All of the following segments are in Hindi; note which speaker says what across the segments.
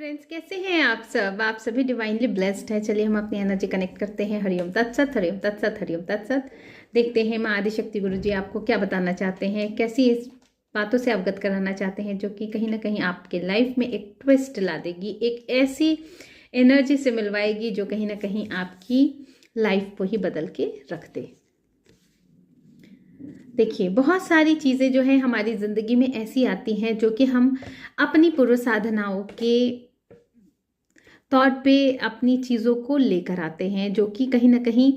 Speaker 1: फ्रेंड्स, कैसे हैं आप सब? आप सभी डिवाइनली ब्लेस्ड है। चलिए हम अपनी एनर्जी कनेक्ट करते हैं। हरिओम तत्सत, हरिओम तत्सत, हरिओम तत्सत। देखते हैं माँ आदिशक्ति गुरु जी आपको क्या बताना चाहते हैं, कैसी इस बातों से अवगत कराना चाहते हैं जो कि कहीं ना कहीं आपके लाइफ में एक ट्विस्ट ला देगी, एक ऐसी एनर्जी से मिलवाएगी जो कहीं ना कहीं आपकी लाइफ को ही बदल के रख दे। देखिए, बहुत सारी चीज़ें जो है हमारी ज़िंदगी में ऐसी आती हैं जो कि हम अपनी पूर्व साधनाओं के तौर पे अपनी चीज़ों को लेकर आते हैं, जो कि कहीं ना कहीं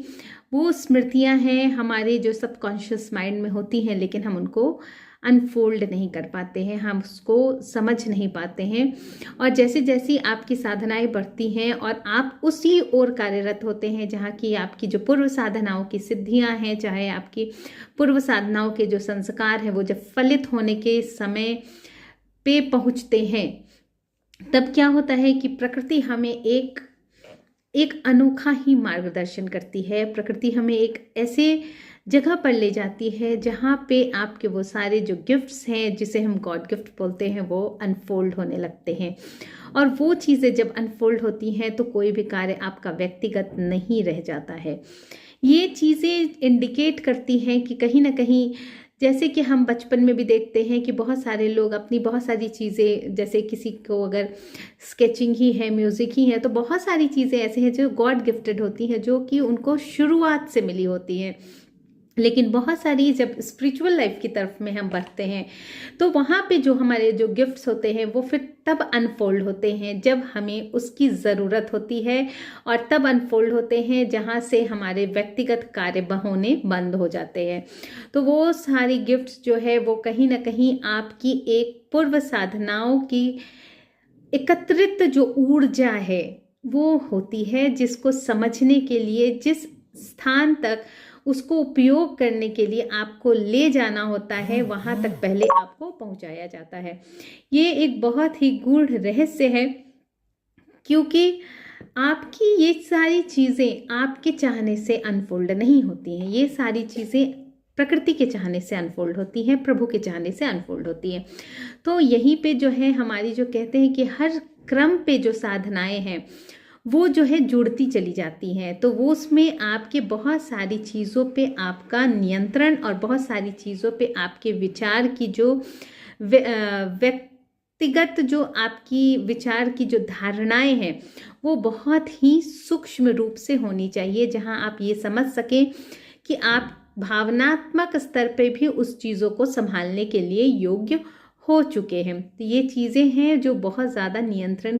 Speaker 1: वो स्मृतियां हैं हमारे जो सबकॉन्शियस माइंड में होती हैं, लेकिन हम उनको अनफोल्ड नहीं कर पाते हैं, हम उसको समझ नहीं पाते हैं। और जैसे जैसी आपकी साधनाएं बढ़ती हैं और आप उसी ओर कार्यरत होते हैं जहाँ की आपकी जो पूर्व साधनाओं की सिद्धियां हैं, चाहे आपकी पूर्व साधनाओं के जो संस्कार हैं, वो जब फलित होने के समय पे पहुँचते हैं, तब क्या होता है कि प्रकृति हमें एक अनोखा ही मार्गदर्शन करती है। प्रकृति हमें एक ऐसे जगह पर ले जाती है जहाँ पे आपके वो सारे जो गिफ्ट्स हैं, जिसे हम गॉड गिफ्ट बोलते हैं, वो अनफोल्ड होने लगते हैं। और वो चीज़ें जब अनफोल्ड होती हैं तो कोई भी कार्य आपका व्यक्तिगत नहीं रह जाता है। ये चीज़ें इंडिकेट करती हैं कि कहीं ना कहीं, जैसे कि हम बचपन में भी देखते हैं कि बहुत सारे लोग अपनी बहुत सारी चीज़ें, जैसे किसी को अगर स्केचिंग ही है, म्यूज़िक ही है, तो बहुत सारी चीज़ें ऐसे हैं जो गॉड गिफ्टेड होती हैं, जो कि उनको शुरुआत से मिली होती हैं। लेकिन बहुत सारी जब स्पिरिचुअल लाइफ की तरफ में हम बढ़ते हैं तो वहाँ पे जो हमारे जो गिफ्ट्स होते हैं वो फिर तब अनफोल्ड होते हैं जब हमें उसकी ज़रूरत होती है, और तब अनफोल्ड होते हैं जहाँ से हमारे व्यक्तिगत कार्य होने बंद हो जाते हैं। तो वो सारी गिफ्ट्स जो है वो कहीं ना कहीं आपकी एक पूर्व साधनाओं की एकत्रित जो ऊर्जा है वो होती है, जिसको समझने के लिए, जिस स्थान तक उसको उपयोग करने के लिए आपको ले जाना होता है, वहां तक पहले आपको पहुंचाया जाता है। ये एक बहुत ही गूढ़ रहस्य है, क्योंकि आपकी ये सारी चीज़ें आपके चाहने से अनफोल्ड नहीं होती हैं। ये सारी चीज़ें प्रकृति के चाहने से अनफोल्ड होती हैं, प्रभु के चाहने से अनफोल्ड होती हैं। तो यहीं पे जो है हमारी, जो कहते हैं कि हर क्रम पे जो साधनाएं हैं वो जो है जुड़ती चली जाती हैं, तो वो उसमें आपके बहुत सारी चीज़ों पे आपका नियंत्रण और बहुत सारी चीज़ों पे आपके विचार की जो व्यक्तिगत जो आपकी विचार की जो धारणाएं हैं वो बहुत ही सूक्ष्म रूप से होनी चाहिए, जहां आप ये समझ सकें कि आप भावनात्मक स्तर पे भी उस चीज़ों को संभालने के लिए योग्य हो चुके हैं। तो ये चीज़ें हैं जो बहुत ज़्यादा नियंत्रण